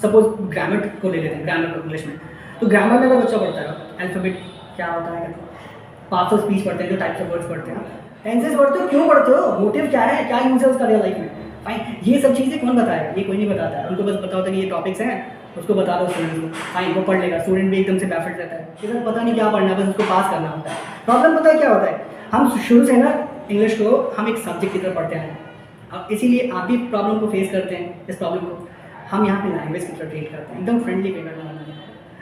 Suppose grammar को ले लेते हैं, ग्रामर इंग्लिश में, तो ग्रामर में अगर बच्चा पढ़ता है अल्फ़ाबेट क्या होता है, पार्ट्स ऑफ स्पीच पढ़ते हैं, जो टाइप्स ऑफ वर्ड्स पढ़ते हैं, टेंसेस पढ़ते हो, क्यों पढ़ते हो, मोटिव क्या है, क्या यूज है उसका रियल लाइफ में, फाइन, ये सब चीज़ें कौन बताएगा, ये कोई नहीं बताता है, उनको बस पता होता है कि ये टॉपिक्स हैं, उसको बता दो स्टूडेंट को, फाइन वो पढ़ लेगा, स्टूडेंट भी एकदम से बैफल्ड रहता है, इधर पता नहीं क्या पढ़ना है, बस उसको पास करना होता है। प्रॉब्लम पता है क्या होता है, हम शुरू से ना इंग्लिश को हम एक सब्जेक्ट की तरह पढ़ते हैं, अब इसीलिए आप भी प्रॉब्लम को फेस करते हैं, इस प्रॉब्लम को हम यहाँ पे लैंग्वेज की तरह ट्रीट करते हैं, एकदम फ्रेंडली वे में बनाना है।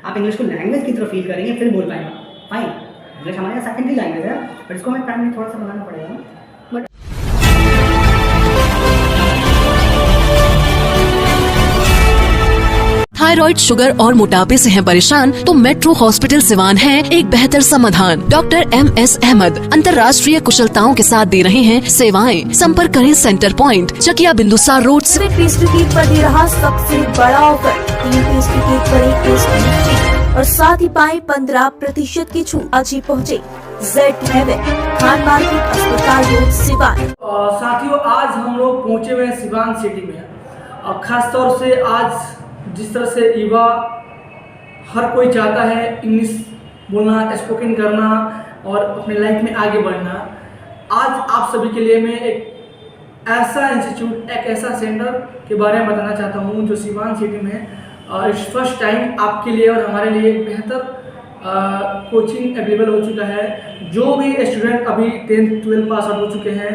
आप इंग्लिश को लैंग्वेज की तरह फील करेंगे फिर बोल पाएंगे, फाइन इंग्लिश हमारे यहाँ सेकेंडरी लैंग्वेज है, बट इसको हमें प्राइमरी थोड़ा सा बनाना पड़ेगा ना, बट थायराइड, शुगर और मोटापे से हैं परेशान तो मेट्रो हॉस्पिटल सिवान है एक बेहतर समाधान। डॉक्टर MS अहमद अंतर्राष्ट्रीय कुशलताओं के साथ दे रहे हैं सेवाएं। संपर्क करें centre point, Chakia Bindusar road. Pastry cake पर दे रहा सबसे बड़ा ऑफर, 3 पेस्ट्री केक पर 1 पेस्ट्री फ्री और साथ ही पाए 15% की छूट। आज ही पहुँचे जेड हेवन, खान मार्केट, अस्पताल रोड, सिवान। साथियों, आज हम लोग पहुंचे हुए हैं सिवान सिटी में, और खास तौर से आज जिस तरह से युवा हर कोई चाहता है इंग्लिश बोलना, स्पोकन करना और अपने लाइफ में आगे बढ़ना, आज आप सभी के लिए मैं एक ऐसा इंस्टीट्यूट, एक ऐसा सेंटर के बारे में बताना चाहता हूँ जो सिवान सिटी में इस फर्स्ट टाइम आपके लिए और हमारे लिए एक बेहतर कोचिंग अवेलेबल हो चुका है। जो भी स्टूडेंट अभी 10th 12th पास आउट हो चुके हैं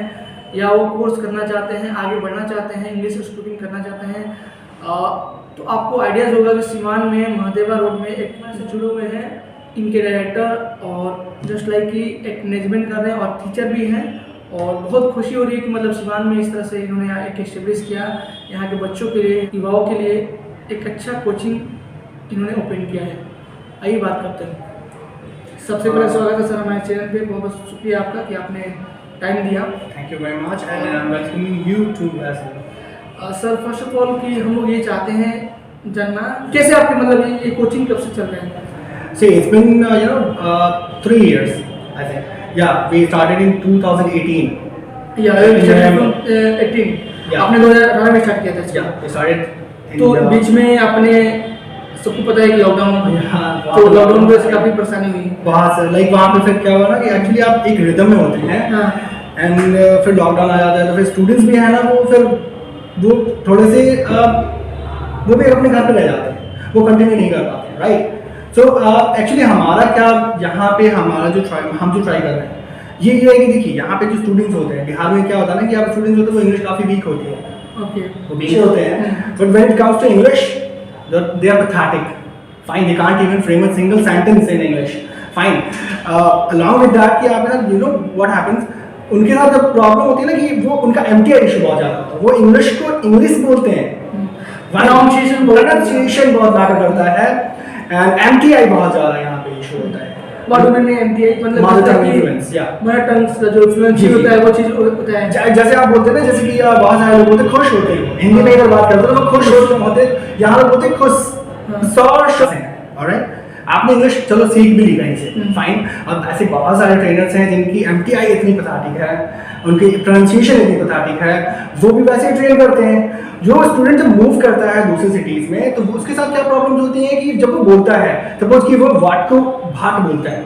या वो कोर्स करना चाहते हैं, आगे बढ़ना चाहते हैं, इंग्लिश स्पीकिंग करना चाहते हैं, तो आपको आइडियाज़ होगा कि सिवान में महादेवा रोड में एक जुड़े हुए हैं, इनके डायरेक्टर और जस्ट लाइक कि एक मैनेजमेंट कर रहे हैं और टीचर भी हैं, और बहुत खुशी हो रही है कि मतलब सिवान में इस तरह से इन्होंने यहाँ एक एस्टेब्लिश किया, यहाँ के बच्चों के लिए, युवाओं के लिए एक अच्छा कोचिंग इन्होंने ओपन किया है। आइए बात करते हैं। सबसे पहले स्वागत है सर हमारे चैनल पे, बहुत बहुत शुक्रिया आपका कि आपने टाइम दिया। Thank you very much and I am welcoming you too as well. Sir first of all कि हम लोग ये चाहते हैं जानना कैसे आपके मतलब ये कोचिंग कब से चल रहे हैं? See, it's been 3 years, I think. Yeah, we started in 2018. या 2018 आपने 2018 में स्टार्ट किया था? Yeah, we started. तो बीच में आपने, सबको पता है कि लॉकडाउन, तो लॉकडाउन में काफ़ी परेशानी हुई वहाँ से, लाइक वहाँ पे फिर क्या हुआ ना कि एक्चुअली आप एक रिदम में होते हैं एंड फिर लॉकडाउन आ जाता है, तो फिर स्टूडेंट्स भी है ना वो थोड़े से वो भी अपने घर पे रह जाते हैं, वो कंटिन्यू नहीं कर पाते हैं, राइट। सो एक्चुअली हमारा क्या यहाँ पे हमारा जो ट्राई कर रहे हैं ये है कि देखिए यहाँ पे जो स्टूडेंट्स होते हैं, बिहार में क्या होता है ना कि आप स्टूडेंट्स होते हैं वो इंग्लिश काफ़ी वीक होती है, वो वीक होते हैं, but when it comes to English they are pathetic, fine, they can't even frame a single sentence in English, fine. Along with that कि आप यू नो व्हाट हैपेंस, उनके साथ जब प्रॉब्लम होती है ना कि वो उनका एमटीआई इशू बहुत ज़्यादा होता है, वो इंग्लिश को इंग्लिश बोलते हैं, प्रोनाउंसिएशन बहुत मैटर करता है, एंड एमटीआई बहुत ज़्यादा यहाँ पे इशू होता है। एमटीआई मतलब मदर टंग का जो इन्फ्लुएंस होता है वो चीज़ होता है। जैसे आप बोलते हैं ना, जैसे कि बहुत सारे लोग होते खुश होते हैं, हिंदी में अगर बात करते हैं तो खुश होते, यहाँ लोग होते खुश, ऑलराइट। आपने इंग्लिश चलो सीख भी ली कहीं से, फाइन। अब ऐसे बहुत सारे ट्रेनर्स हैं जिनकी एमटीआई इतनी पैथेटिक है, उनकी प्रोनाउंसिएशन इतनी पैथेटिक है, वो भी वैसे ही ट्रेन करते हैं। जो स्टूडेंट जब मूव करता है दूसरी सिटीज़ में तो उसके साथ क्या प्रॉब्लम्स होती हैं कि जब वो बोलता है, सपोज कि वो वाट को भाट बोलता है,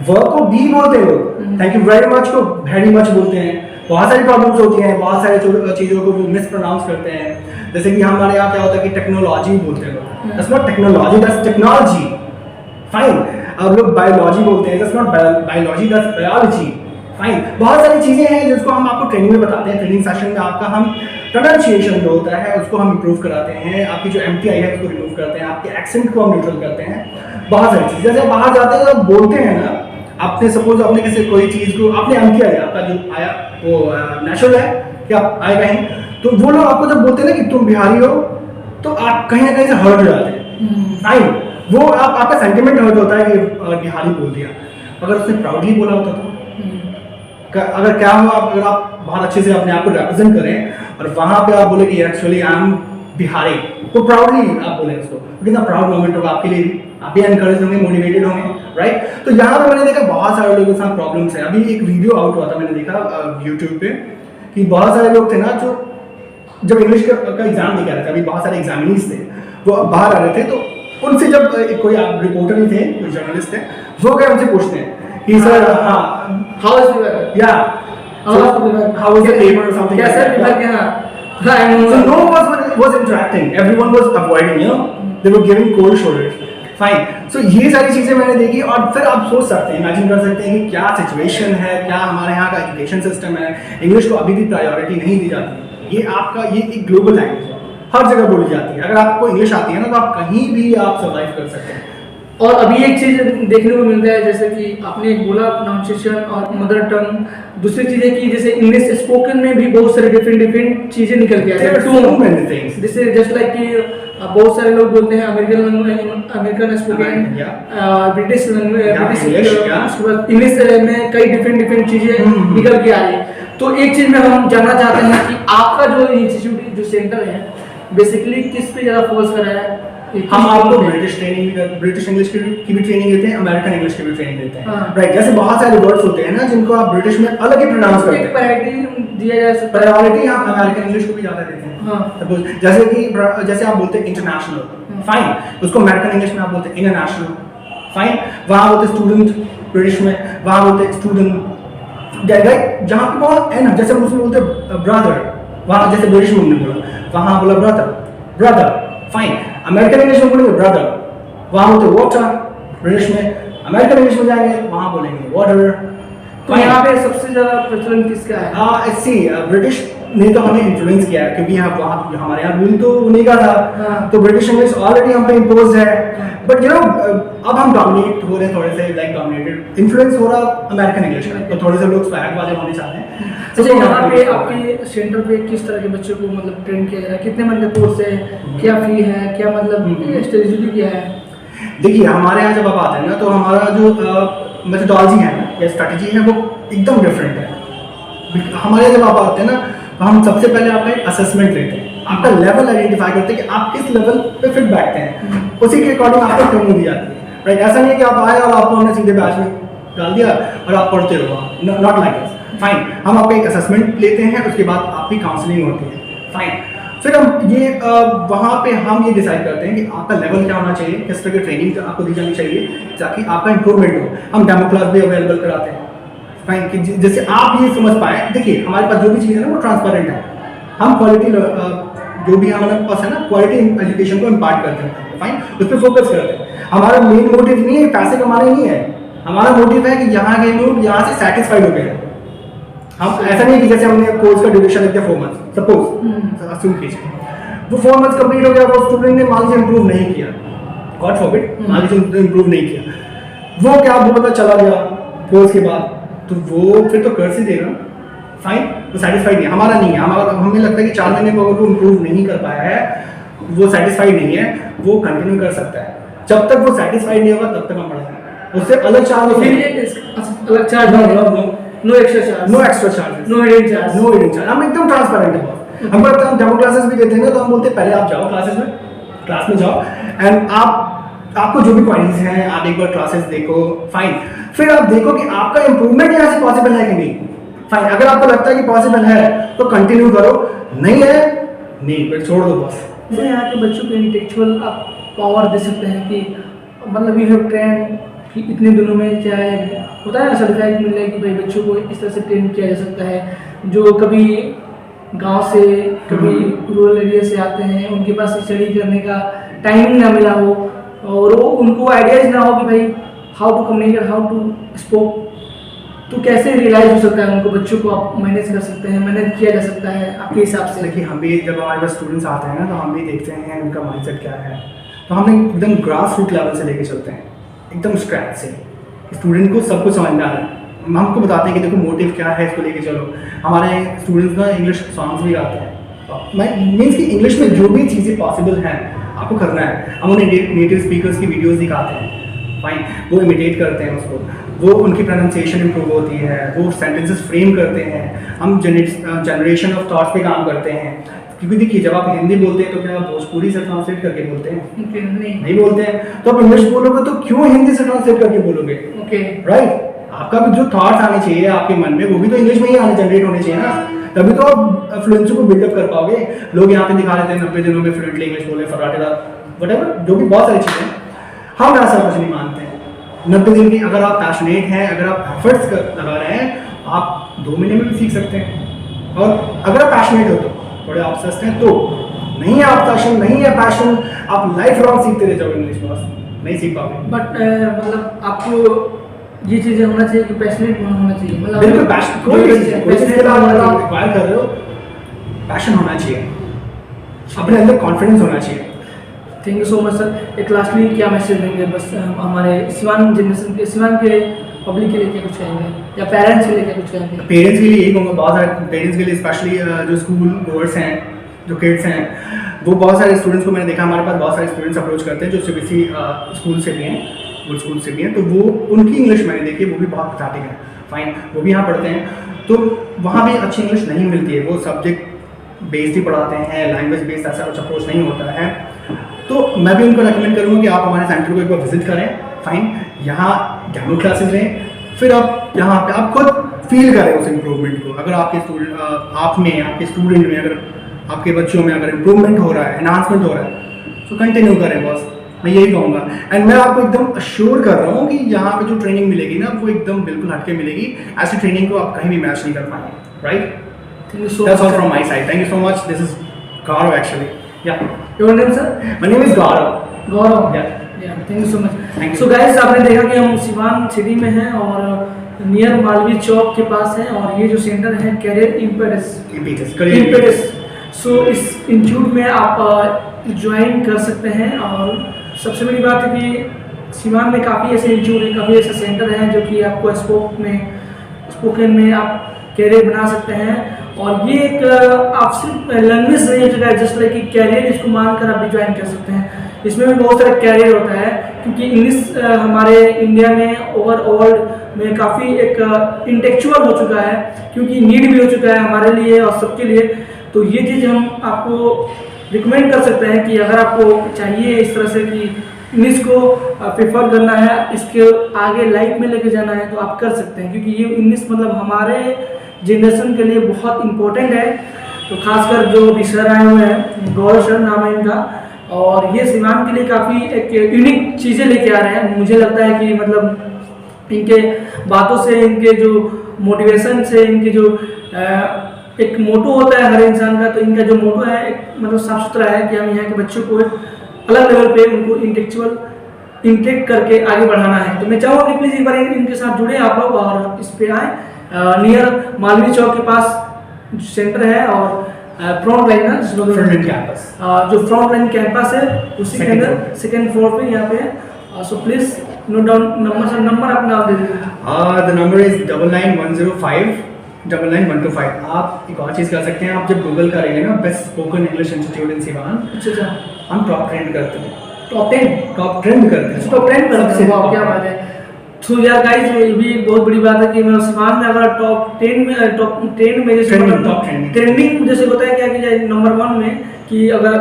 वर्क को बी बोलते हैं लोग, थैंक यू वेरी मच को वेरी मच बोलते हैं, बहुत सारी प्रॉब्लम्स होती हैं, बहुत सारी चीज़ों को वो मिस प्रोनाउंस करते हैं। जैसे कि हमारे यहाँ क्या होता है कि टेक्नोलॉजी बोलते हैं लोग, that's not technology, that's technology, fine. अब लोग बायोलॉजी बोलते हैं, that's not biology, that's biology, fine. बहुत सारी चीज़ें हैं जिसको हम आपको ट्रेनिंग में बताते हैं, ट्रेनिंग सेशन में आपका हम प्रोनाउंसिएशन जो होता है उसको हम इंप्रूव कराते हैं, आपकी जो एमटीआई है उसको रिमूव करते हैं, आपके एक्सेंट को हम न्यूट्रल करते हैं, बहुत सारी चीज़। जैसे बाहर जाते हैं तो बोलते हैं ना, आपने सपोज आपने किसी कोई चीज़ को आपने एमटीआई आपका जो आया वो नेचुरल है कि आप आए कहीं, तो वो लोग आपको जब बोलते हैं ना कि तुम बिहारी हो तो आप कहीं ना कहीं से हर्ट हो जाते हैं, फाइन। वो आपका सेंटिमेंट हर्ट होता है कि बिहारी बोल दिया, अगर उसने प्राउडली बोला होता तो अगर क्या हुआ, अगर आप बहुत अच्छे से अपने आप को रिप्रेजेंट करें और वहाँ पे आप बोले कि एक्चुअली आई एम बिहारी, तो प्राउडली आप बोले उसको, कितना प्राउड मोमेंट होगा आपके लिए भी, आप भी एनकरेज होंगे, मोटिवेटेड होंगे, राइट। तो यहाँ पे मैंने देखा बहुत सारे लोगों के साथ प्रॉब्लम्स हैं। अभी एक वीडियो आउट हुआ था, मैंने देखा यूट्यूब पे कि बहुत सारे लोग थे ना जो जब इंग्लिश का एग्जाम दे रहे थे, अभी बहुत सारे एग्जामिनीज थे, वो बाहर आ रहे थे, तो उनसे जब कोई रिपोर्टर ही थे, कोई जर्नलिस्ट थे, वो गए उनसे पूछते हैं कि सर हाँ हाउ इज फीवर, या how was the paper or something कैसे like that. फीवर के हाँ So no one was interacting, everyone was avoiding, you know, they were giving cold shoulders. Fine. So ये सारी चीजें मैंने देखी, और फिर आप सोच सकते हैं, इमेजिन कर सकते हैं कि क्या सिचुएशन है, क्या हमारे यहाँ का एजुकेशन सिस्टम है। इंग्लिश को अभी भी प्रायोरिटी नहीं दी जाती। ये एक ग्लोबल लैंग्वेज है, हर जगह बोली जाती है। अगर आपको इंग्लिश आती है ना, तो आप कहीं भी आप सर्वाइव कर सकते हैं। और अभी एक चीज देखने को मिलता है, जैसे कि आपने एक बोला प्रोनाउंसिएशन और मदर टंग, दूसरी चीज है कि जैसे इंग्लिश स्पोकन में भी बहुत सारे डिफरेंट चीजें निकल के आती है। जैसे जस्ट लाइक कि बहुत सारे लोग बोलते हैं अमेरिकन स्पोकन, ब्रिटिश इंग्लिश में कई डिफरेंट चीजें निकल के आ रही है। तो एक चीज में हम जानना चाहते हैं कि आपका जो इंस्टीट्यूट, जो सेंटर है, बेसिकली किस पे ज्यादा फोकस कर रहा है? हम आपको ब्रिटिश इंग्लिश की भी ट्रेनिंग देते हैं, अमेरिकन इंग्लिश की भी ट्रेनिंग देते हैं। राइट, जैसे बहुत सारे वर्ड्स होते हैं ना जिनको आप ब्रिटिश में अलग ही प्रोनाउंस करते हैं। प्रायोरिटी दिया जा सकता है, प्रायोरिटी हम अमेरिकन इंग्लिश को भी ज्यादा देते हैं। जैसे आप बोलते हैं इंटरनेशनल, फाइन, उसको अमेरिकन इंग्लिश में आप बोलते हैं इंटरनेशनल, फाइन। वहाँ बोलते स्टूडेंट ब्रिटिश में, वहाँ बोलते स्टूडेंट, राइट। जहाँ पे बहुत एन, जैसे हम उसमें बोलते ब्रदर, वहाँ जैसे ब्रिटिश में हमने बोला, वहाँ बोला ब्रदर, फाइन। अमेरिकन इंग्लिश में बोलेंगे ब्रदर, वहाँ बोलते वाटर, ब्रिटिश में। अमेरिकन इंग्लिश में जाएंगे वहाँ बोलेंगे वाटर। तो यहाँ पे सबसे ज्यादा प्रचलन किसका है? ब्रिटिश ने तो हमें इन्फ्लुएंस किया है, क्योंकि यहाँ हमारे यहाँ रूल तो उन्हीं का था। तो ब्रिटिश इंग्लिश ऑलरेडी हम पे इम्पोज है, बट यू नो अब हम डोमिनेट हो रहे हैं, थोड़े से लाइक डोमिनेटेड इन्फ्लुएंस हो रहा अमेरिकन इंग्लिश का, तो थोड़े से लोग स्वैग वाले होने चाहते हैं। अच्छा, यहाँ पे आपके सेंटर पे किस तरह के बच्चों को मतलब ट्रेन किया जा रहा है? कितने मंथ का कोर्स है, क्या फी है, क्या मतलब स्ट्रेटजी क्या है? देखिए, हमारे यहाँ जब आप आते हैं ना, तो हमारा जो मेथोडोलॉजी है ना, या स्ट्रेटजी है, वो एकदम डिफरेंट है। हमारे यहाँ जब आप आते हैं ना, तो हम सबसे पहले आपका एक असेसमेंट लेते हैं, आपका लेवल आइडेंटिफाई करते हैं कि आप किस लेवल पे फिट बैठते हैं, उसी के अकॉर्डिंग आपको ट्रेनिंग दी जाती है। राइट, ऐसा नहीं है कि आप आए और आपको हमने सीधे बैच में डाल दिया और आप पढ़ते रहो, नॉट लाइक दिस। फाइन, हम आपका एक असेसमेंट लेते हैं, उसके बाद आपकी काउंसलिंग होती है। फाइन, फिर हम ये वहाँ पे हम ये डिसाइड करते हैं कि आपका लेवल क्या होना चाहिए, किस तरह की ट्रेनिंग आपको दी जानी चाहिए ताकि आपका इंप्रूवमेंट हो। हम डेमो क्लास भी अवेलेबल कराते हैं, फाइन, कि जैसे आप ये समझ पाए। देखिए, हमारे पास जो भी चीज़ है ना, वो ट्रांसपेरेंट है। हम क्वालिटी जो भी हमारे पास है ना, क्वालिटी एजुकेशन को इम्पार्ट करते हैं, फाइन, उस पर फोकस करते हैं। हमारा मेन मोटिव नहीं है पैसे कमाने, नहीं है। हमारा मोटिव है कि यहाँ के लोग यहाँ से सेटिस्फाइड हो गए हैं। हम ऐसा नहीं कि जैसे हमने कोर्स का ड्यूरेशन रख दिया 4 मंथ्स, सपोज अस्यूम कीजिए, वो 4 मंथ्स कंप्लीट हो गया, वो स्टूडेंट ने मान लीजिए इंप्रूव नहीं किया, गॉड फॉरबिड, मान लीजिए इंप्रूव नहीं किया, वो क्या वो पता चला गया कोर्स के बाद, तो वो फिर तो कर्ज ही देगा। फाइन, वो सेटिस्फाइड नहीं, हमारा नहीं है। हमें लगता है कि 4 महीने में अगर वो इंप्रूव नहीं कर पाया है, वो सेटिस्फाइड नहीं है, वो कंटिन्यू कर सकता है। जब तक वो सेटिस्फाइड नहीं होगा तब तक हम पढ़ाएंगे, उससे अलग चार्ज, अलग charge, no extra charge, no hidden charge. हम एकदम ट्रांसपेरेंट है। हम करते हैं डेमो क्लासेस भी देते हैं, तो हम बोलते हैं पहले आप जाओ क्लास में जाओ, एंड आपको जो भी क्वारीज हैं आप एक बार क्लासेस देखो, फाइन। फिर आप देखो कि आपका इंप्रूवमेंट यहाँ से पॉसिबल है कि नहीं, फाइन। अगर आपको लगता है कि पॉसिबल है तो कंटिन्यू करो, नहीं है नहीं, फिर छोड़ दो बस। जैसे यहाँ के बच्चों को इंटेलेक्चुअल आप पावर दे सकते हैं कि मतलब यू हैव ट्रेन कि इतने दिनों में चाहे होता है ना, सर्टिफिकेट मिल रहा है कि भाई बच्चों को इस तरह से ट्रेन किया जा सकता है, जो कभी गांव से कभी रूरल एरिया से आते हैं, उनके पास स्टडी करने का टाइमिंग ना मिला हो, और वो उनको आइडियाज ना हो कि भाई how to communicate, how to spoke, तो कैसे रियलाइज हो सकता है उनको, बच्चों को आप मैनेज कर सकते हैं, मैनेज किया जा सकता है आपके हिसाब से? देखिए, हम भी जब हमारे पास स्टूडेंट्स आते हैं ना, तो हम भी देखते हैं उनका माइंडसेट क्या है, तो हम एकदम ग्रास रूट लेवल से लेके चलते हैं, एकदम स्क्रैच से। स्टूडेंट को सब कुछ समझ में आ रहा है, हम हमको बताते हैं कि देखो मोटिव क्या है, इसको लेके चलो। हमारे स्टूडेंट्स ना इंग्लिश सॉन्ग्स भी गाते हैं, मीन्स कि इंग्लिश में जो भी चीज़ें पॉसिबल हैं आपको करना है। हम उन्हें नेटिव स्पीकर्स की वीडियोस दिखाते हैं, फाइन, वो इमिटेट करते हैं उसको, वो उनकी प्रोनाउंसिएशन इंप्रूव होती है, वो सेंटेंसेस फ्रेम करते हैं। हम जनरेशन ऑफ थॉट्स पे काम करते हैं, क्योंकि देखिए जब आप हिंदी बोलते हैं तो क्या आप भोजपुरी से ट्रांसलेट करके बोलते हैं? नहीं बोलते हैं। तो आप इंग्लिश बोलोगे तो क्यों हिंदी से ट्रांसलेट करके बोलोगे? राइट, आपका भी जो थॉट्स आने चाहिए आपके मन में, वो भी तो इंग्लिश में ही जनरेट होने चाहिए ना, तभी तो आप फ्लुएंसी को बिल्डअप कर पाओगे। लोग यहाँ पे दिखा देते हैं 90 दिनों में फ्लुएंटली इंग्लिश बोले, फटाफट whatever, जो भी बहुत सारी चीज़ें हैं, हम ऐसा कुछ नहीं मानते हैं। 90 दिन की अगर आप पैशनेट हैं, अगर आप एफर्ट्स लगा रहे हैं, आप 2 महीने में भी सीख सकते हैं। और अगर आप पैशनेट हो तो, थोड़े ऑब्सेस्ड हैं तो, नहीं है आप पैशन, नहीं है पैशन, आप लाइफ लॉन्ग सीखते रह जाओगे इंग्लिश, बस नहीं सीख पाओगे। बट मतलब आपको ये चीज़ें होना चाहिए कि पैशनेट होना चाहिए, मतलब बिल्कुल पैशन, कोई भी चीज़ पैशनेट आप रिक्वायर कर रहे हो, पैशन होना चाहिए, अपने अंदर कॉन्फिडेंस होना चाहिए। Thank you so much sir. एक लास्टली क्या मैसेज देंगे बस हमारे सिवान जनरेशन के, सिवान के पब्लिक के लिए क्या कुछ कहेंगे, या पेरेंट्स के लिए क्या कुछ कहेंगे? पेरेंट्स के लिए यही कहूँगा, बहुत सारे पेरेंट्स के लिए स्पेशली जो स्कूल गोअर्स हैं, जो किड्स हैं, वो बहुत सारे स्टूडेंट्स को मैंने देखा, हमारे पास बहुत सारे स्टूडेंट्स अप्रोच करते हैं जो सीबीएसई स्कूल से भी हैं, गुड स्कूल से भी हैं, तो वो उनकी इंग्लिश मैंने देखी है, वो भी बहुत पैथेटिक है। फाइन, वो भी यहाँ पढ़ते हैं, तो वहाँ भी अच्छी इंग्लिश नहीं मिलती है, वो सब्जेक्ट बेस्ड ही पढ़ाते हैं, लैंग्वेज बेस्ड ऐसा कुछ अप्रोच नहीं होता है। तो मैं भी उनको रेकमेंड करूँगा कि आप हमारे सेंटर को एक बार विजिट करें। फाइन, यहाँ डेमो क्लासेस लें, फिर आप यहाँ पे आप खुद फील करें उस इम्प्रूवमेंट को। अगर आपके स्टूडेंट आप में, आपके स्टूडेंट में, अगर आपके बच्चों में अगर इम्प्रूवमेंट हो रहा है, एनहांसमेंट हो रहा है, तो कंटिन्यू करें बस, मैं यही कहूँगा। एंड मैं आपको एकदम अश्योर कर रहा हूँ कि यहाँ पे जो ट्रेनिंग मिलेगी ना, वो एकदम बिल्कुल हटके मिलेगी। ऐसी ट्रेनिंग को आप कहीं भी मैच नहीं कर पाएंगे, right? Thank you so That's all much. from my side. Thank you so much. This is Gaurav actually. Yeah. Your name sir? My name is Gaurav. Gaurav. Yeah. Thank you so Thank much. you. So guys, आपने देखा कि हम Siwan city में हैं और near Malviya चौक के पास है, और ये जो सेंटर है कैरियर इम्पेटस Impetus. सो इस इंस्टीट्यूट में आप ज्वाइन कर सकते हैं। और सबसे बड़ी बात है कि सिवान में काफ़ी ऐसे इंस्टीट्यूट हैं, काफ़ी ऐसे सेंटर हैं जो कि आपको स्पोकन में आप कैरियर बना सकते हैं। और ये एक आप सिर्फ लैंग्वेज नहीं हो चुका है, जस्ट लाइक कि कैरियर इसको मानकर आप भी ज्वाइन कर सकते हैं। इसमें भी बहुत सारा कैरियर होता है, क्योंकि इंग्लिश हमारे इंडिया में ओवरऑल में काफ़ी एक इंटेलेक्चुअल हो चुका है, क्योंकि नीड भी हो चुका है हमारे लिए और सबके लिए। तो ये चीज़ हम आपको रिकमेंड कर सकते हैं कि अगर आपको चाहिए इस तरह से कि इंग्लिश को प्रेफर करना है, इसके आगे लाइफ में लेके जाना है, तो आप कर सकते हैं, क्योंकि ये इंग्लिश मतलब हमारे जनरेशन के लिए बहुत इम्पोर्टेंट है। तो खासकर जो भी सर आए हुए हैं, गौरव सर नाम है इनका, और ये सिवान के लिए काफ़ी एक यूनिक चीज़ें लेके आ रहे हैं। मुझे लगता है कि मतलब इनके बातों से, इनके जो मोटिवेशन से, इनके जो एक मोटो होता है हर इंसान का, तो इनका जो मोटो है एक मतलब साफ सुथरा है कि हम यहाँ के बच्चों को एक अलग लेवल पे उनको इंटेलेक्चुअल इंटेक करके आगे बढ़ाना है। तो मैं चाहूँगा कि प्लीज़ एक बार इनके साथ जुड़े आप लोग और इस पे आए। नियर मालवीय चौक के पास सेंटर है और फ्रंट लाइन है, Front campus. जो फ्रंट लाइन कैंपस है उसी के अंदर सेकंड फ्लोर पे यहाँ पे है। So please note down number, sir number अपना आप दे दीजिए। The number is 99105 99125. आप एक और चीज़ कर सकते हैं, आप जब गूगल करेंगे ना बेस्ट स्पोकन इंग्लिश इंस्टीट्यूट इन सिवान, अच्छा, हम टॉप ट्रेंड करते हैं, टॉप 10 टॉप ट्रेंड करते हैं, टॉप 10 पर सबसे वाह, क्या बात है। तो यार गाइस, ये भी एक बहुत बड़ी बात है कि मैं सिवान में अगर टॉप 10 में, टॉप 10 में जैसे ट्रेंडिंग जैसे होता है क्या कि जाए नंबर 1 में, कि अगर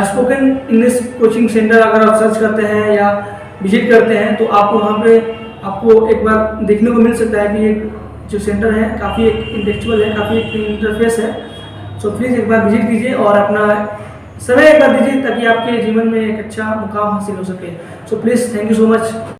स्पोकन इंग्लिश कोचिंग सेंटर अगर आप सर्च करते हैं या विजिट करते हैं, तो आप वहाँ पे आपको एक बार देखने को मिल सकता है कि ये जो सेंटर है काफ़ी एक इंटेलेक्चुअल है, काफ़ी एक इंटरफेस है। सो प्लीज़ एक बार विजिट कीजिए और अपना समय एक बार दीजिए, ताकि आपके जीवन में एक अच्छा मुकाम हासिल हो सके। So please, thank you so much.